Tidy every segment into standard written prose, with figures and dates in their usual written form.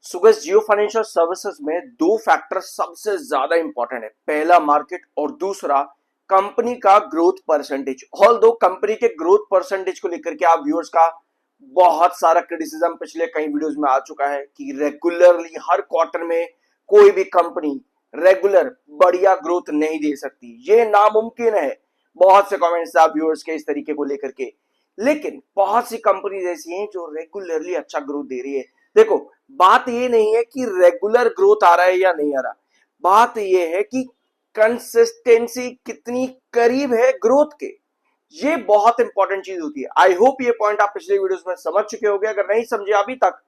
सुगस जियो financial services में दो factor सबसे ज्यादा इंपॉर्टेंट है। पहला मार्केट और दूसरा कंपनी का ग्रोथ परसेंटेज। ऑल दो कंपनी के ग्रोथ परसेंटेज को लेकर के आप व्यूअर्स का बहुत सारा क्रिटिसिज्म पिछले कई वीडियोस में आ चुका है कि रेगुलरली हर क्वार्टर में कोई भी कंपनी रेगुलर बढ़िया ग्रोथ नहीं दे सकती, ये नामुमकिन है। बहुत से कमेंट्स आप व्यूअर्स के इस तरीके को लेकर के, लेकिन बहुत सी कंपनी ऐसी हैं जो रेगुलरली अच्छा ग्रोथ दे रही है। देखो, बात ये नहीं है कि रेगुलर ग्रोथ आ रहा है या नहीं आ रहा, बात ये है कि कंसिस्टेंसी कितनी करीब है ग्रोथ के। ये बहुत इंपॉर्टेंट चीज होती है। आई होप ये पॉइंट आप पिछले वीडियोस में समझ चुके होंगे। अगर नहीं समझे अभी तक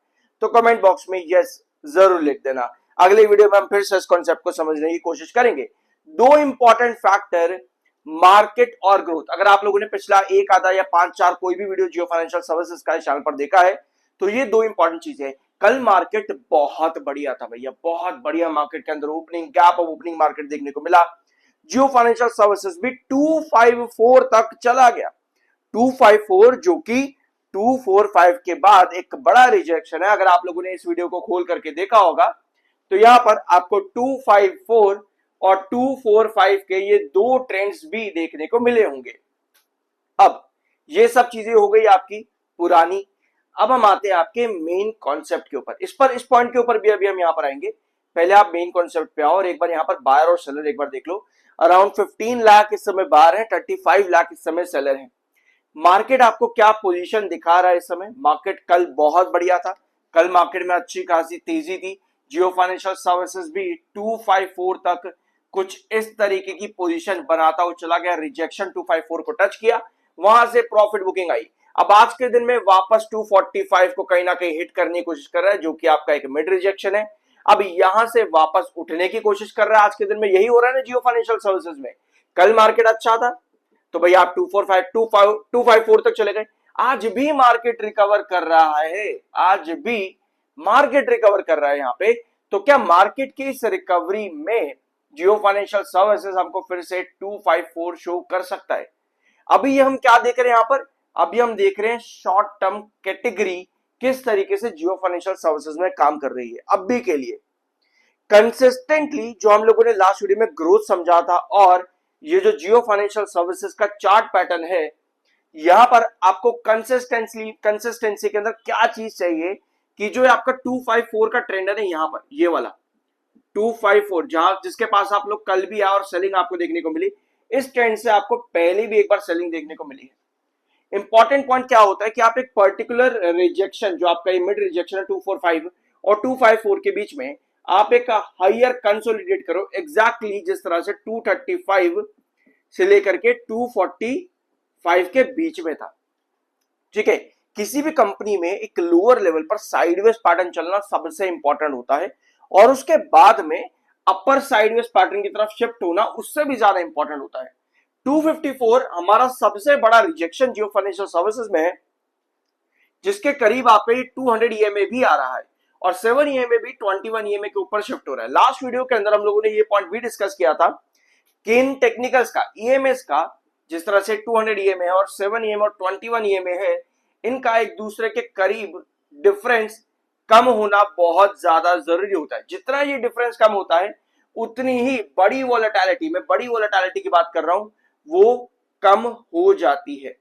तो कमेंट बॉक्स में यस जरूर लिख देना। अगले वीडियो में हम फिर से इस कॉन्सेप्ट को समझने की कोशिश करेंगे। दो इंपॉर्टेंट फैक्टर, मार्केट और ग्रोथ। अगर आप लोगों ने पिछला एक आधा या 5-4 कोई भी वीडियो जियो फाइनेंशियल सर्विसेज का चैनल पर देखा है तो ये दो इंपॉर्टेंट चीजें। कल मार्केट बहुत बढ़िया था भैया, बहुत बढ़िया मार्केट के अंदर opening gap of opening market देखने को मिला। जियो फाइनेंशियल सर्विसेज भी 254 तक चला गया। 254 जो कि 245 के बाद एक बड़ा रिजेक्शन है। अगर आप लोगों ने इस वीडियो को खोल करके देखा होगा तो यहां पर आपको 254 और 245 के ये दो ट्रेंड्स भी देखने को मिले होंगे। अब ये सब चीजें हो गई आपकी पुरानी। अब हम आते हैं आपके मेन कॉन्सेप्ट के ऊपर। इस पॉइंट के ऊपर भी अभी हम यहां पर आएंगे। पहले आप मेन कॉन्सेप्ट पे आओ और एक बार यहां पर बायर और सेलर एक बार देख लो। अराउंड 15 लाख इस समय बायर है, 35 लाख इस समय सेलर है। मार्केट आपको क्या पोजीशन दिखा रहा है इस समय? मार्केट कल बहुत बढ़िया था, कल मार्केट में अच्छी खासी तेजी थी। जियो फाइनेंशियल सर्विसेज भी 254 तक कुछ इस तरीके की पोजीशन बनाता हुआ चला गया, रिजेक्शन 254 को टच किया, वहां से प्रॉफिट बुकिंग आई। अब आज के दिन में वापस 245 को कहीं ना कहीं हिट करने की कोशिश कर रहा है, जो कि आपका एक मिड रिजेक्शन है। अब यहां से वापस उठने की कोशिश कर रहा है। आज के दिन में यही हो रहा है ना जियो फाइनेंशियल सर्विसेज में। कल मार्केट अच्छा था तो भैया आप 254 तक चले गए। आज भी मार्केट रिकवर कर रहा है, आज भी मार्केट रिकवर कर रहा है यहां पे। तो क्या मार्केट की इस रिकवरी में जियो फाइनेंशियल सर्विसेज हमको फिर से 254 शो कर सकता है? अभी ये हम क्या देख रहे हैं यहां पर? अभी हम देख रहे हैं शॉर्ट टर्म कैटेगरी किस तरीके से जियो फाइनेंशियल सर्विसेज में काम कर रही है। अभी के लिए कंसिस्टेंटली जो हम लोगों ने लास्ट वीडियो में ग्रोथ समझा था, और ये जो जियो फाइनेंशियल सर्विसेज का चार्ट पैटर्न है, यहां पर आपको कंसिस्टेंसी के अंदर क्या चीज चाहिए कि जो आपका 254 का ट्रेंड है ना, यहां पर ये वाला 254 जहां जिसके पास आप लोग कल भी आए और सेलिंग आपको देखने को मिली, इस ट्रेंड से आपको पहले भी एक बार सेलिंग देखने को मिली है। इंपॉर्टेंट पॉइंट क्या होता है कि आप एक पर्टिकुलर रिजेक्शन, जो आपका ये मिड रिजेक्शन है 245 और 254 के बीच में, आप एक हायर कंसोलिडेट करो एग्जैक्टली जिस तरह से 235 से लेकर के 245 के बीच में था। ठीक है, किसी भी कंपनी में एक लोअर लेवल पर साइडवेज पैटर्न चलना सबसे इंपॉर्टेंट होता है, और उसके बाद में अपर साइडवेज पैटर्न की तरफ शिफ्ट होना उससे भी ज्यादा इंपॉर्टेंट होता है। 254 हमारा सबसे बड़ा रिजेक्शन जियो फाइनेंशियल सर्विसेज में है, जिसके करीब आपके 200 ईएमए भी आ रहा है और 7 ईएमए भी 21 ईएमए के ऊपर शिफ्ट हो रहा है। लास्ट वीडियो के अंदर हम लोगों ने ये पॉइंट भी डिस्कस किया था कि इन टेक्निकल्स का, ईएमएस का, जिस तरह से 200 ईएमए है और 7 ईएमए और 21 ईएमए है, इनका एक दूसरे के करीब डिफरेंस कम होना बहुत ज्यादा जरूरी होता है। जितना ये डिफरेंस कम होता है उतनी ही बड़ी वोलेटिलिटी, मैं बड़ी वोलेटिलिटी की बात कर रहा हूं, वो कम हो जाती है।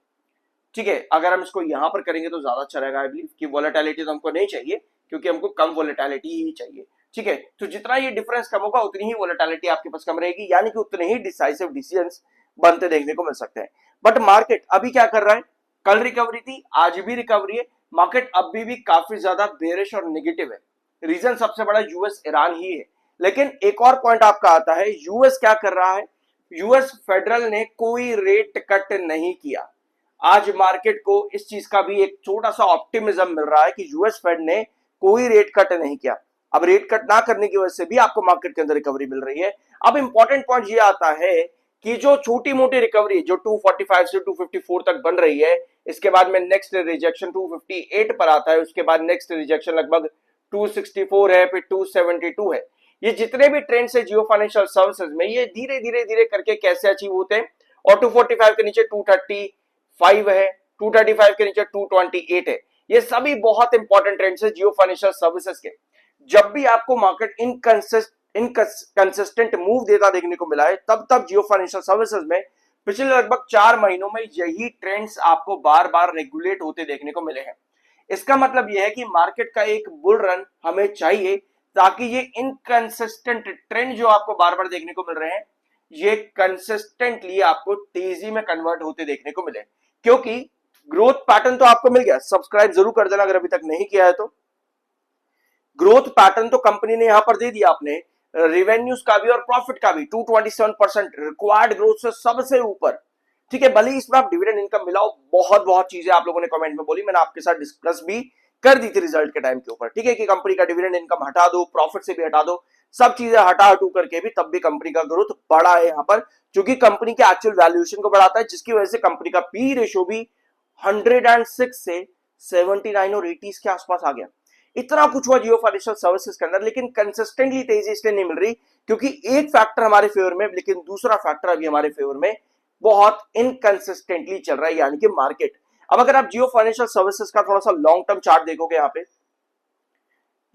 ठीक है, अगर हम इसको यहां पर करेंगे तो ज्यादा अच्छा रहेगा। आई बिलीव कि वोलेटिलिटी तो हमको नहीं चाहिए, क्योंकि हमको कम वोलेटिलिटी ही चाहिए। ठीक है, तो जितना ये डिफरेंस कम होगा उतनी ही वोलेटिलिटी आपके पास कम रहेगी, यानी कि उतने ही डिसाइसिव डिसीजंस बनते देखने को मिल सकते हैं। बट मार्केट अभी क्या कर रहा है? कल रिकवरी थी, आज भी रिकवरी है। मार्केट अभी भी काफी ज्यादा बेरिश और नेगेटिव है। रीजन सबसे बड़ा यूएस ईरान ही है। लेकिन एक और पॉइंट आपका आता है, यूएस क्या कर रहा है? यूएस फेडरल ने कोई रेट कट नहीं किया। आज मार्केट को इस चीज का भी एक छोटा सा ऑप्टिमिज्म मिल रहा है कि यूएस फेड ने कोई रेट कट नहीं किया। अब रेट कट ना करने की वजह से भी आपको मार्केट के अंदर रिकवरी मिल रही है। अब इंपॉर्टेंट पॉइंट ये आता है कि जो छोटी मोटी रिकवरी जो 245 से 254 तक बन रही है, इसके बाद में नेक्स्ट रिजेक्शन 258 पर आता है, उसके बाद नेक्स्ट रिजेक्शन लगभग 264 है, फिर 272 है। ये जितने भी ट्रेंड्स है जियो फाइनेंशियल सर्विसेज में, ये धीरे धीरे धीरे करके कैसे अचीव होते हैं, और 245 के नीचे 235 है, 235 के नीचे 228 है। ये सभी बहुत इंपॉर्टेंट ट्रेंड्स है जियो फाइनेंशियल सर्विसेज के। जब भी आपको मार्केट इनकंसिस्टेंट मूव देता देखने को मिला है, तब जियो फाइनेंशियल सर्विसेज में पिछले लगभग 4 महीनों में यही ट्रेंड्स आपको बार बार रेगुलेट होते देखने को मिले हैं। इसका मतलब यह है कि मार्केट का एक बुल रन हमें चाहिए, ताकि ये इनकंसिस्टेंट ट्रेंड जो आपको बार बार देखने को मिल रहे हैं, ये कंसिस्टेंटली आपको तेजी में कन्वर्ट होते देखने को मिले। क्योंकि ग्रोथ पैटर्न तो आपको मिल गया, सब्सक्राइब जरूर कर देना अगर अभी तक नहीं किया है तो। ग्रोथ पैटर्न तो कंपनी ने यहां पर दे दिया आपने, रेवेन्यूज का भी और प्रॉफिट का भी 227% रिक्वायर्ड ग्रोथ से सबसे ऊपर। ठीक है, भले इसमें आप डिविडेंड इनकम मिलाओ, बहुत चीजें आप लोगों ने कमेंट में बोली, मैंने आपके साथ डिस्कस भी कर दी थी रिजल्ट के टाइम के ऊपर। ठीक है, कि कंपनी का डिविडेंड इनकम हटा दो, प्रॉफिट से भी हटा दो, सब चीजें हटू करके भी तब भी कंपनी का ग्रोथ बढ़ा है यहाँ पर, क्योंकि कंपनी के एक्चुअल वैल्यूएशन को बढ़ाता है, जिसकी वजह से कंपनी का पी रेशियो भी 106 से 79 और 80 के आसपास आ गया। इतना कुछ हुआ जियो फाइनेंशियल सर्विसेज के अंदर, लेकिन कंसिस्टेंटली तेजी इसलिए नहीं मिल रही क्योंकि एक फैक्टर हमारे फेवर में, लेकिन दूसरा फैक्टर अभी हमारे फेवर में बहुत इनकंसिस्टेंटली चल रहा है, यानी कि मार्केट। अब अगर आप जियो फाइनेंशियल सर्विसेज का थोड़ा सा लॉन्ग टर्म चार्ट देखोगे, यहाँ पे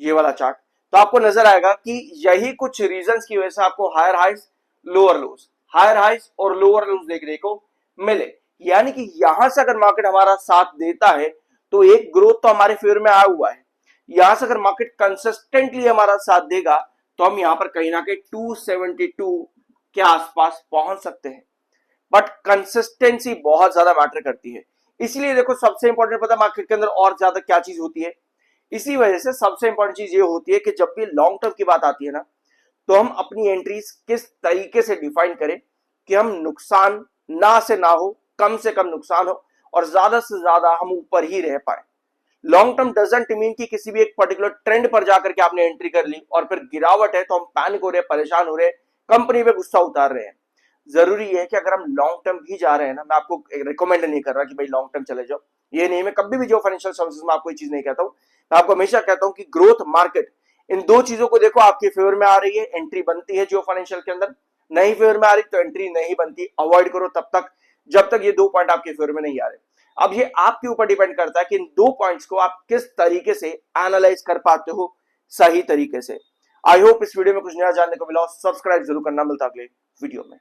ये वाला चार्ट, तो आपको नजर आएगा कि यही कुछ रीजंस की वजह से आपको higher highs lower lows, higher highs और लोअर लोज देखने को मिले। यानी कि यहां से अगर मार्केट हमारा साथ देता है तो एक ग्रोथ तो हमारे फेवर में आया हुआ है। यहां से अगर मार्केट कंसिस्टेंटली हमारा साथ देगा तो हम यहां पर कहीं ना कहीं 272 के आसपास पहुंच सकते हैं। बट कंसिस्टेंसी बहुत ज्यादा मैटर करती है, इसलिए देखो सबसे इंपॉर्टेंट पता मार्केट के अंदर और ज्यादा क्या चीज होती है, इसी वजह से सबसे इंपॉर्टेंट चीज ये होती है कि जब भी लॉन्ग टर्म की बात आती है ना, तो हम अपनी एंट्रीज किस तरीके से डिफाइन करें कि हम नुकसान ना से ना हो, कम से कम नुकसान हो और ज्यादा से ज्यादा हम ऊपर ही रह पाए। लॉन्ग टर्म डजंट मीन कि किसी भी एक पर्टिकुलर ट्रेंड पर जाकर के आपने एंट्री कर ली और फिर गिरावट है तो हम पैनिक हो रहे, परेशान हो रहे, कंपनी पे गुस्सा उतार रहे हैं। जरूरी है कि अगर हम लॉन्ग टर्म भी जा रहे हैं ना, मैं आपको रिकमेंड नहीं कर रहा कि भाई लॉन्ग टर्म चले जाओ, ये नहीं, मैं कभी भी जो फाइनेंशियल सर्विसेज में आपको ये चीज नहीं कहता हूं। मैं आपको हमेशा कहता हूं कि ग्रोथ मार्केट, इन दो चीजों को देखो, आपके फेवर में आ रही है, एंट्री बनती है जियो फाइनेंशियल के अंदर, नहीं फेवर में आ रही तो एंट्री नहीं बनती, अवॉइड करो तब तक जब तक ये 2 पॉइंट आपके फेवर में नहीं आ रहे। अब ये आपके ऊपर डिपेंड करता है कि इन 2 पॉइंट्स को आप किस तरीके से एनालाइज कर पाते हो सही तरीके से। आई होप इस वीडियो में कुछ नया जानने को मिला, सब्सक्राइब जरूर करना, मिलता अगले वीडियो में।